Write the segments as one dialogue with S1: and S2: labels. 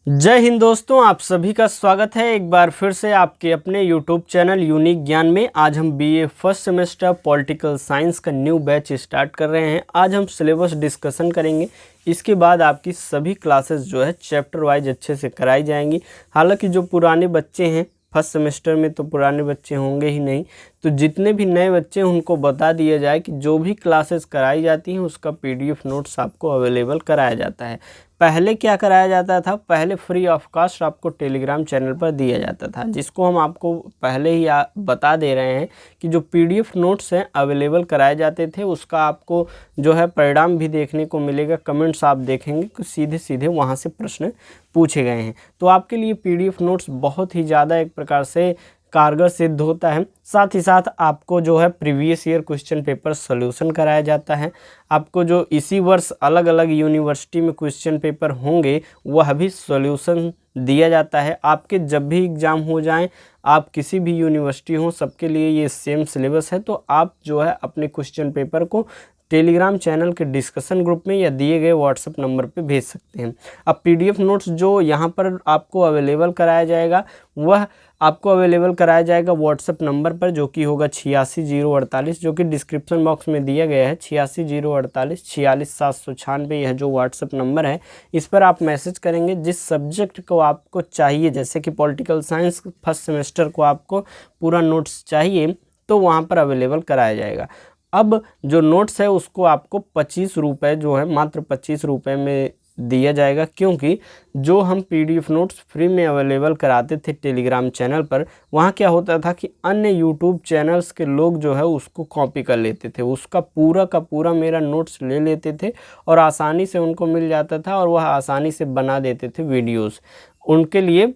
S1: जय हिंद दोस्तों, आप सभी का स्वागत है एक बार फिर से आपके अपने YouTube चैनल यूनिक ज्ञान में। आज हम BA first semester political science का न्यू बैच स्टार्ट कर रहे हैं। आज हम सिलेबस डिस्कशन करेंगे। इसके बाद आपकी सभी क्लासेस जो है चैप्टर वाइज अच्छे से कराई जाएंगी। हालांकि जो पुराने बच्चे हैं फर्स्ट सेमेस्टर में तो पुराने बच्चे होंगे ही नहीं, तो जितने भी नए बच्चे हैं उनको बता दिया जाए कि जो भी क्लासेस कराई जाती हैं उसका PDF नोट्स आपको अवेलेबल कराया जाता है। पहले क्या कराया जाता था, पहले फ्री ऑफ कास्ट आपको टेलीग्राम चैनल पर दिया जाता था, जिसको हम आपको पहले ही बता दे रहे हैं कि जो PDF नोट्स हैं अवेलेबल कराए जाते थे उसका आपको जो है परिणाम भी देखने को मिलेगा। कमेंट्स आप देखेंगे कि सीधे सीधे वहाँ से प्रश्न पूछे गए हैं। तो आपके लिए PDF नोट्स बहुत ही ज़्यादा एक प्रकार से कारगर सिद्ध होता है। साथ ही साथ आपको जो है previous year question paper solution कराया जाता है। आपको जो इसी वर्ष अलग अलग यूनिवर्सिटी में क्वेश्चन पेपर होंगे वह भी सॉल्यूशन दिया जाता है। आपके जब भी एग्ज़ाम हो जाएं, आप किसी भी यूनिवर्सिटी हो, सबके लिए ये सेम सिलेबस है। तो आप जो है अपने क्वेश्चन पेपर को टेलीग्राम चैनल के डिस्कशन ग्रुप में या दिए गए व्हाट्सएप नंबर पे भेज सकते हैं। अब PDF नोट्स जो यहाँ पर आपको अवेलेबल कराया जाएगा वह आपको अवेलेबल कराया जाएगा व्हाट्सएप नंबर पर, जो कि होगा 86 048, जो कि डिस्क्रिप्शन बॉक्स में दिया गया है। 86 048 46 796 यह जो व्हाट्सएप नंबर है, इस पर आप मैसेज करेंगे जिस सब्जेक्ट को आपको चाहिए। जैसे कि पॉलिटिकल साइंस फर्स्ट सेमेस्टर को आपको पूरा नोट्स चाहिए तो वहाँ पर अवेलेबल कराया जाएगा। अब जो नोट्स है उसको आपको 25 रुपये जो है, मात्र 25 रुपये में दिया जाएगा, क्योंकि जो हम PDF नोट्स फ्री में अवेलेबल कराते थे टेलीग्राम चैनल पर, वहाँ क्या होता था कि अन्य YouTube चैनल्स के लोग जो है उसको कॉपी कर लेते थे, उसका पूरा का पूरा मेरा नोट्स ले लेते थे और आसानी से उनको मिल जाता था और वह आसानी से बना देते थे वीडियोज़। उनके लिए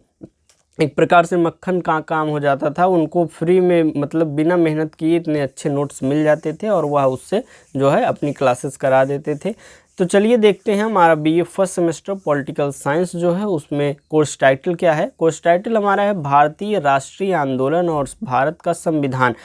S1: एक प्रकार से मक्खन का काम हो जाता था। उनको फ्री में मतलब बिना मेहनत किए इतने अच्छे नोट्स मिल जाते थे और वह उससे जो है अपनी क्लासेस करा देते थे। तो चलिए देखते हैं हमारा BA first semester political science जो है उसमें कोर्स टाइटल क्या है। कोर्स टाइटल हमारा है भारतीय राष्ट्रीय आंदोलन और भारत का संविधान।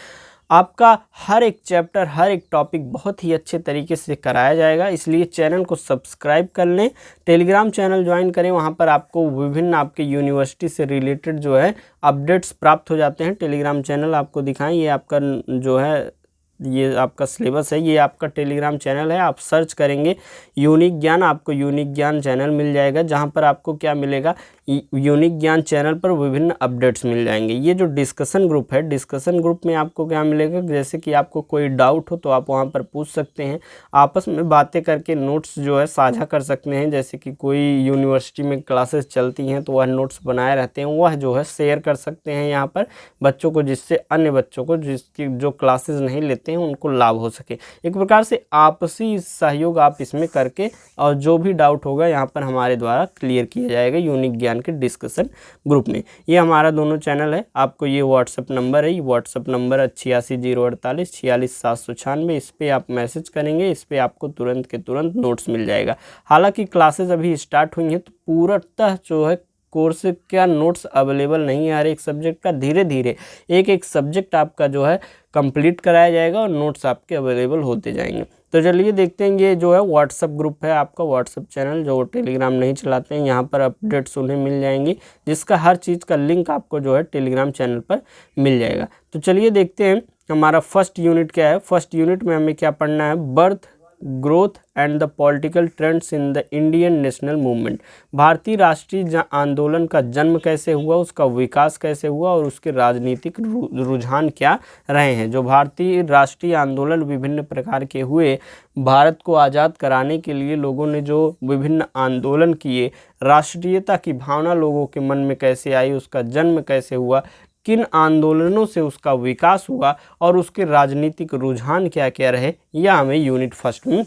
S1: आपका हर एक चैप्टर, हर एक टॉपिक बहुत ही अच्छे तरीके से कराया जाएगा, इसलिए चैनल को सब्सक्राइब कर लें, टेलीग्राम चैनल ज्वाइन करें। वहां पर आपको विभिन्न आपके यूनिवर्सिटी से रिलेटेड जो है अपडेट्स प्राप्त हो जाते हैं। टेलीग्राम चैनल आपको दिखाएं, ये आपका जो है ये आपका सिलेबस है, ये आपका टेलीग्राम चैनल है। आप सर्च करेंगे यूनिक ज्ञान, आपको यूनिक ज्ञान चैनल मिल जाएगा, जहां पर आपको क्या मिलेगा, यूनिक ज्ञान चैनल पर विभिन्न अपडेट्स मिल जाएंगे। ये जो डिस्कशन ग्रुप है, डिस्कशन ग्रुप में आपको क्या मिलेगा, जैसे कि आपको कोई डाउट हो तो आप वहां पर पूछ सकते हैं, आपस में बातें करके नोट्स जो है साझा कर सकते हैं। जैसे कि कोई यूनिवर्सिटी में क्लासेस चलती हैं तो वह नोट्स बनाए रहते हैं, वह जो है शेयर कर सकते हैं यहाँ पर बच्चों को, जिससे अन्य बच्चों को जिसकी जो क्लासेस नहीं लेते हैं उनको लाभ हो सके। एक प्रकार से आपसी सहयोग आप इसमें करके और जो भी डाउट होगा यहाँ पर हमारे द्वारा क्लियर किया जाएगा यूनिक ज्ञान के डिस्कशन ग्रुप में। ये हमारा दोनों चैनल है। आपको ये व्हाट्सएप नंबर है, ये व्हाट्सएप नंबर 86 048 46 796, इस पर आप मैसेज करेंगे, इस पर आपको तुरंत के तुरंत नोट्स मिल जाएगा। हालांकि क्लासेस अभी स्टार्ट हुई हैं तो पूर्णतः जो है कोर्स का नोट्स अवेलेबल नहीं है हर एक सब्जेक्ट का। धीरे धीरे एक एक सब्जेक्ट आपका जो है कंप्लीट कराया जाएगा और नोट्स आपके अवेलेबल होते जाएंगे। तो चलिए देखते हैं, ये जो है व्हाट्सएप ग्रुप है आपका, व्हाट्सएप चैनल। जो टेलीग्राम नहीं चलाते हैं यहाँ पर अपडेट्स उन्हें मिल जाएंगी, जिसका हर चीज़ का लिंक आपको जो है टेलीग्राम चैनल पर मिल जाएगा। तो चलिए देखते हैं हमारा फर्स्ट यूनिट क्या है। फर्स्ट यूनिट में हमें क्या पढ़ना है, birth, growth and the political trends in the Indian national movement. भारतीय राष्ट्रीय आंदोलन का जन्म कैसे हुआ, उसका विकास कैसे हुआ और उसके राजनीतिक रुझान क्या रहे हैं। जो भारतीय राष्ट्रीय आंदोलन विभिन्न प्रकार के हुए, भारत को आज़ाद कराने के लिए लोगों ने जो विभिन्न आंदोलन किए, राष्ट्रीयता की भावना लोगों के मन में कैसे आई, उसका जन्म कैसे हुआ, किन आंदोलनों से उसका विकास हुआ और उसके राजनीतिक रुझान क्या क्या रहे, यह हमें यूनिट फर्स्ट में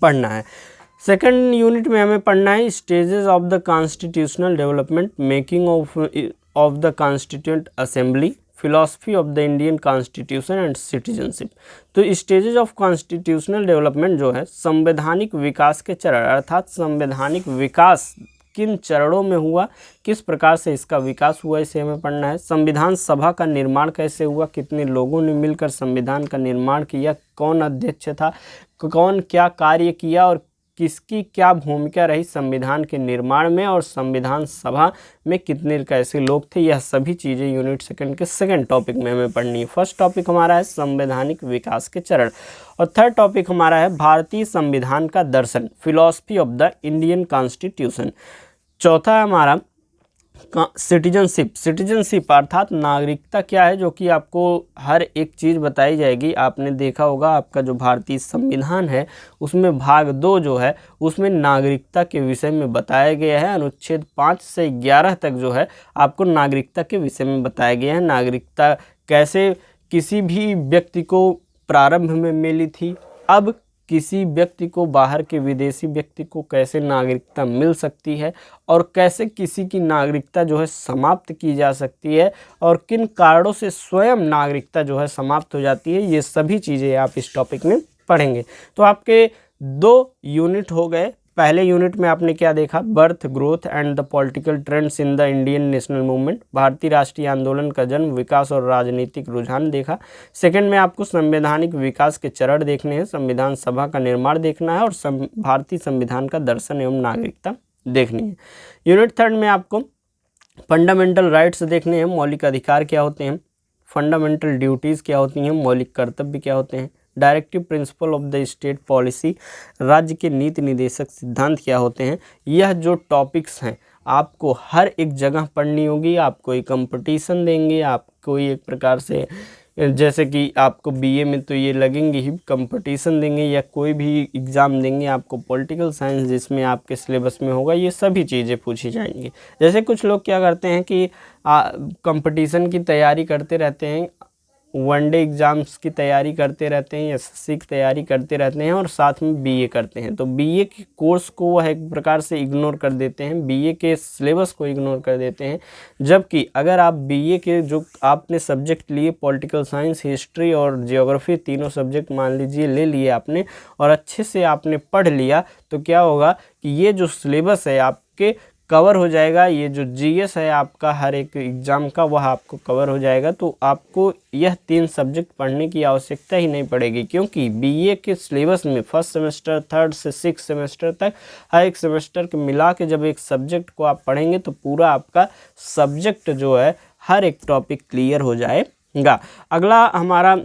S1: पढ़ना है। सेकंड यूनिट में हमें पढ़ना है stages of the constitutional development, making of the constituent assembly, philosophy of the Indian constitution and citizenship. तो स्टेजेस ऑफ कॉन्स्टिट्यूशनल डेवलपमेंट जो है संवैधानिक विकास के चरण, अर्थात संवैधानिक विकास किन चरणों में हुआ, किस प्रकार से इसका विकास हुआ, इसे हमें पढ़ना है। संविधान सभा का निर्माण कैसे हुआ, कितने लोगों ने मिलकर संविधान का निर्माण किया, कौन अध्यक्ष था, कौन क्या कार्य किया और किसकी क्या भूमिका रही संविधान के निर्माण में और संविधान सभा में कितने कैसे लोग थे, यह सभी चीज़ें यूनिट सेकंड के सेकंड टॉपिक में हमें पढ़नी है। फर्स्ट टॉपिक हमारा है संवैधानिक विकास के चरण और थर्ड टॉपिक हमारा है भारतीय संविधान का दर्शन, philosophy of the Indian constitution. चौथा है हमारा सिटीजनशिप अर्थात नागरिकता क्या है, जो कि आपको हर एक चीज़ बताई जाएगी। आपने देखा होगा आपका जो भारतीय संविधान है उसमें भाग 2 जो है उसमें नागरिकता के विषय में बताया गया है। अनुच्छेद 5 से 11 तक जो है आपको नागरिकता के विषय में बताया गया है। नागरिकता कैसे किसी भी व्यक्ति को प्रारंभ में मिली थी, अब किसी व्यक्ति को, बाहर के विदेशी व्यक्ति को कैसे नागरिकता मिल सकती है और कैसे किसी की नागरिकता जो है समाप्त की जा सकती है और किन कारणों से स्वयं नागरिकता जो है समाप्त हो जाती है, ये सभी चीज़ें आप इस टॉपिक में पढ़ेंगे। तो आपके 2 यूनिट हो गए। पहले यूनिट में आपने क्या देखा, birth, growth and the political trends in the Indian national movement, भारतीय राष्ट्रीय आंदोलन का जन्म, विकास और राजनीतिक रुझान देखा। सेकंड में आपको संवैधानिक विकास के चरण देखने हैं, संविधान सभा का निर्माण देखना है और भारतीय संविधान का दर्शन एवं नागरिकता देखनी है। यूनिट थर्ड में आपको फंडामेंटल राइट्स देखने हैं, मौलिक अधिकार क्या होते हैं, फंडामेंटल ड्यूटीज़ क्या होती हैं, मौलिक कर्तव्य क्या होते हैं, directive principle of the state policy, राज्य के नीति निदेशक सिद्धांत क्या होते हैं। यह जो टॉपिक्स हैं आपको हर एक जगह पढ़नी होगी। आपको एक कंपटीशन देंगे, आपको एक प्रकार से जैसे कि आपको बीए में तो ये लगेंगे ही, कंपटीशन देंगे या कोई भी एग्ज़ाम देंगे आपको पॉलिटिकल साइंस जिसमें आपके सिलेबस में होगा, ये सभी चीज़ें पूछी जाएंगी। जैसे कुछ लोग क्या करते हैं कि कंपटीशन की तैयारी करते रहते हैं, वनडे एग्ज़ाम्स की तैयारी करते रहते हैं, एसएससी की तैयारी करते रहते हैं और साथ में बीए करते हैं। तो बीए के कोर्स को वह एक प्रकार से इग्नोर कर देते हैं, बीए के सिलेबस को इग्नोर कर देते हैं। जबकि अगर आप बीए के जो आपने सब्जेक्ट लिए, पॉलिटिकल साइंस, हिस्ट्री और जियोग्राफी, तीनों सब्जेक्ट मान लीजिए ले लिए आपने और अच्छे से आपने पढ़ लिया, तो क्या होगा कि ये जो सिलेबस है आपके कवर हो जाएगा। ये जो जीएस है आपका हर एक एग्ज़ाम का, वह आपको कवर हो जाएगा। तो आपको यह 3 सब्जेक्ट पढ़ने की आवश्यकता ही नहीं पड़ेगी, क्योंकि बीए के सिलेबस में फर्स्ट सेमेस्टर, थर्ड से 6 सेमेस्टर तक हर एक सेमेस्टर के मिला के जब एक सब्जेक्ट को आप पढ़ेंगे तो पूरा आपका सब्जेक्ट जो है हर एक टॉपिक क्लियर हो जाएगा। अगला हमारा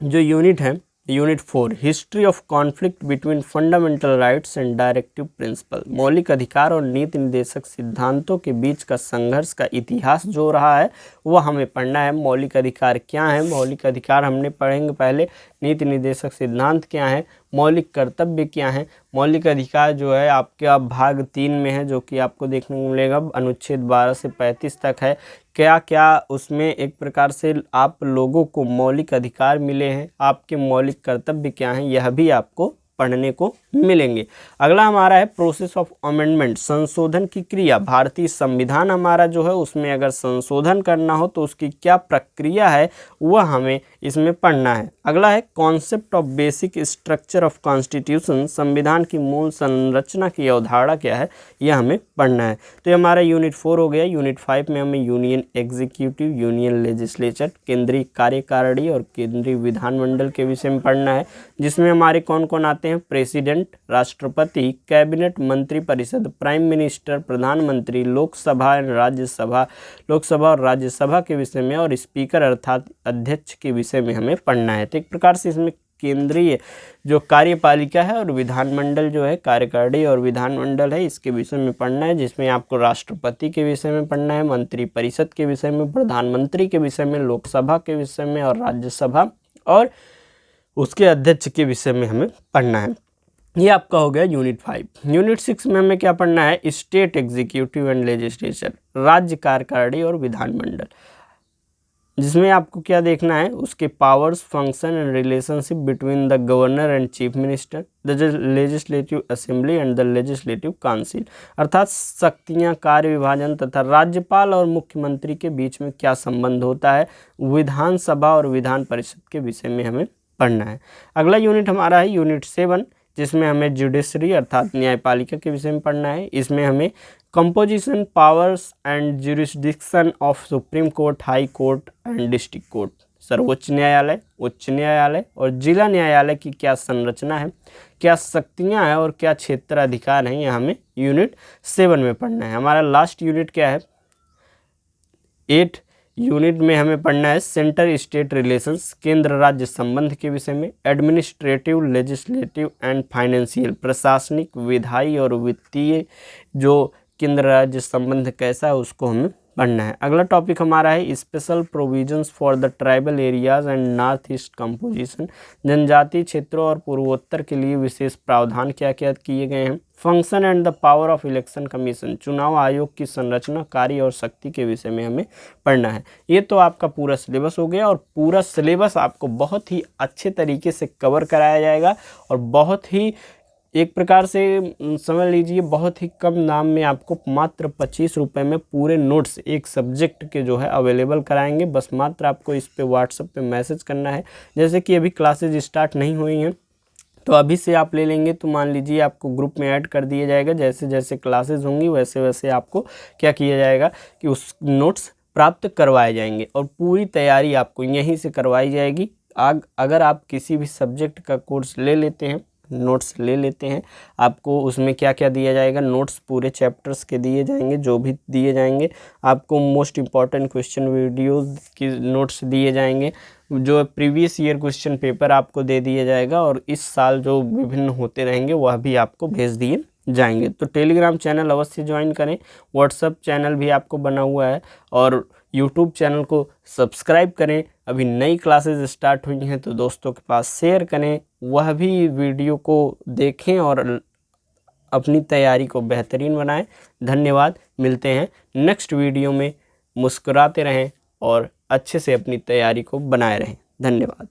S1: जो यूनिट है, unit 4, history of conflict between fundamental rights and directive principle, मौलिक अधिकार और नीति निर्देशक सिद्धांतों के बीच का संघर्ष का इतिहास जो रहा है वह हमें पढ़ना है। मौलिक अधिकार क्या है, मौलिक अधिकार हमने पढ़ेंगे पहले, नीति निर्देशक सिद्धांत क्या है, मौलिक कर्तव्य क्या है। मौलिक अधिकार जो है आपका भाग 3 में है, जो कि आपको देखने को मिलेगा, अनुच्छेद 12 से 35 तक है। क्या क्या उसमें एक प्रकार से आप लोगों को मौलिक अधिकार मिले हैं, आपके मौलिक कर्तव्य क्या हैं, यह भी आपको पढ़ने को मिलेंगे। अगला हमारा है प्रोसेस ऑफ अमेंडमेंट, संशोधन की क्रिया। भारतीय संविधान हमारा जो है उसमें अगर संशोधन करना हो तो उसकी क्या प्रक्रिया है वह हमें इसमें पढ़ना है। अगला है concept of basic structure of constitution, संविधान की मूल संरचना की अवधारणा क्या है, यह हमें पढ़ना है। तो ये हमारा यूनिट 4 हो गया। यूनिट 5 में हमें यूनियन एग्जीक्यूटिव, यूनियन लेजिस्लेचर, केंद्रीय कार्यकारिणी और केंद्रीय विधानमंडल के विषय में पढ़ना है, जिसमें हमारे कौन कौन आते हैं, प्रेसिडेंट, राष्ट्रपति, कैबिनेट, मंत्रिपरिषद, प्राइम मिनिस्टर, प्रधानमंत्री, लोकसभा और राज्यसभा, लोकसभा और राज्यसभा के विषय में, और स्पीकर अर्थात अध्यक्ष के विषय में हमें पढ़ना है। तो एक प्रकार से इसमें केंद्रीय जो कार्यपालिका है और विधानमंडल जो है, कार्यकारिणी और विधानमंडल है, इसके विषय में पढ़ना है, जिसमें आपको राष्ट्रपति के विषय में पढ़ना है, मंत्रिपरिषद के विषय में, प्रधानमंत्री के विषय में, लोकसभा के विषय में और राज्यसभा और उसके अध्यक्ष के विषय में हमें पढ़ना है। ये आपका हो गया यूनिट 5। यूनिट 6 में हमें क्या पढ़ना है, स्टेट एग्जीक्यूटिव एंड लेजिस्लेचर, राज्य कार्यकारिणी और विधानमंडल, जिसमें आपको क्या देखना है, उसके powers, function and relationship between the governor and chief minister, the legislative assembly and the legislative council, अर्थात शक्तियां, कार्य विभाजन तथा राज्यपाल और मुख्यमंत्री के बीच में क्या संबंध होता है, विधानसभा और विधान परिषद के विषय में हमें पढ़ना है। अगला यूनिट हमारा है यूनिट 7, जिसमें हमें जुडिशरी अर्थात न्यायपालिका के विषय में पढ़ना है। इसमें हमें composition, powers and jurisdiction of supreme court, high court and district court, सर्वोच्च न्यायालय, उच्च न्यायालय और जिला न्यायालय की क्या संरचना है, क्या शक्तियां हैं और क्या क्षेत्राधिकार हैं, यह हमें यूनिट 7 में पढ़ना है। हमारा लास्ट यूनिट क्या है, 8 यूनिट में हमें पढ़ना है सेंटर स्टेट रिलेशंस, केंद्र राज्य संबंध के विषय में, एडमिनिस्ट्रेटिव, लेजिस्लेटिव एंड फाइनेंशियल, प्रशासनिक, विधायी और वित्तीय जो केंद्र राज्य संबंध कैसा है उसको हमें पढ़ना है। अगला टॉपिक हमारा है special provisions for the tribal areas and north east composition, जनजातीय क्षेत्रों और पूर्वोत्तर के लिए विशेष प्रावधान क्या क्या किए गए हैं। Function and the power of election commission, चुनाव आयोग की संरचना, कार्य और शक्ति के विषय में हमें पढ़ना है। ये तो आपका पूरा सिलेबस हो गया और पूरा सिलेबस आपको बहुत ही अच्छे तरीके से कवर कराया जाएगा और बहुत ही एक प्रकार से समझ लीजिए बहुत ही कम दाम में आपको मात्र 25 रुपये में पूरे नोट्स एक सब्जेक्ट के जो है अवेलेबल कराएंगे। बस मात्र आपको इस पे व्हाट्सएप पे मैसेज करना है। जैसे कि अभी क्लासेज स्टार्ट नहीं हुई हैं तो अभी से आप ले लेंगे तो मान लीजिए आपको ग्रुप में ऐड कर दिया जाएगा। जैसे जैसे क्लासेज होंगी वैसे वैसे आपको क्या किया जाएगा कि उस नोट्स प्राप्त करवाए जाएंगे और पूरी तैयारी आपको यहीं से करवाई जाएगी। अगर आप किसी भी सब्जेक्ट का कोर्स ले लेते हैं, नोट्स ले लेते हैं, आपको उसमें क्या क्या दिया जाएगा, नोट्स पूरे चैप्टर्स के दिए जाएंगे, जो भी दिए जाएंगे आपको मोस्ट इम्पॉर्टेंट क्वेश्चन वीडियोस की नोट्स दिए जाएंगे, जो प्रीवियस ईयर क्वेश्चन पेपर आपको दे दिया जाएगा और इस साल जो विभिन्न होते रहेंगे वह भी आपको भेज दिए जाएंगे। तो टेलीग्राम चैनल अवश्य ज्वाइन करें, व्हाट्सएप चैनल भी आपको बना हुआ है और यूट्यूब चैनल को सब्सक्राइब करें। अभी नई क्लासेस स्टार्ट हुई हैं तो दोस्तों के पास शेयर करें, वह भी वीडियो को देखें और अपनी तैयारी को बेहतरीन बनाएं। धन्यवाद, मिलते हैं नेक्स्ट वीडियो में। मुस्कुराते रहें और अच्छे से अपनी तैयारी को बनाए रहें। धन्यवाद।